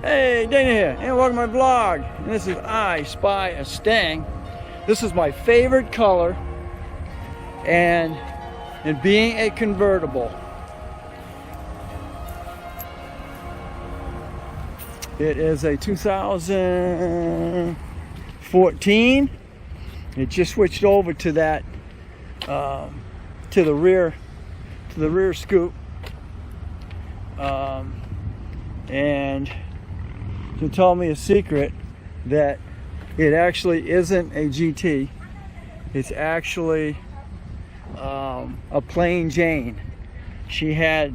Hey, Dana here, and welcome to my vlog. And this is I Spy a Stang. This is my favorite color, and being a convertible, it is a 2014. It just switched over to that, to the rear scoop, and to tell me a secret that it actually isn't a GT. It's actually a plain Jane. She had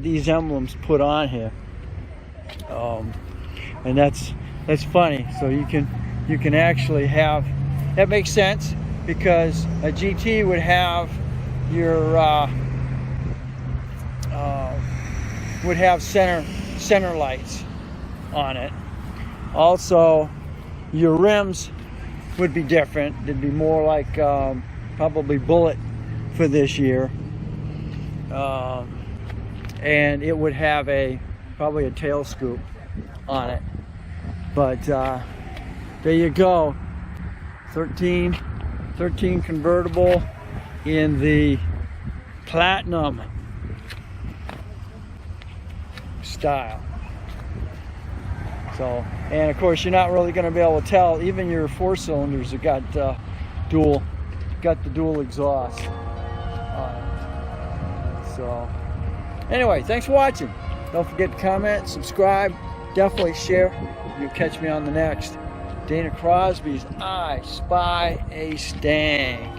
these emblems put on here, and that's funny. So you can actually have, that makes sense, because a GT would have your would have center lights on it. Also, your rims would be different. They'd be more like probably bullet for this year, and it would have probably a tail scoop on it. But there you go, 13 convertible in the Platinum style. So, and of course, you're not really going to be able to tell. Even your 4 cylinders have got the dual exhaust on it. So, anyway, thanks for watching. Don't forget to comment, subscribe, definitely share. You'll catch me on the next Dana Crosby's I Spy a Stang.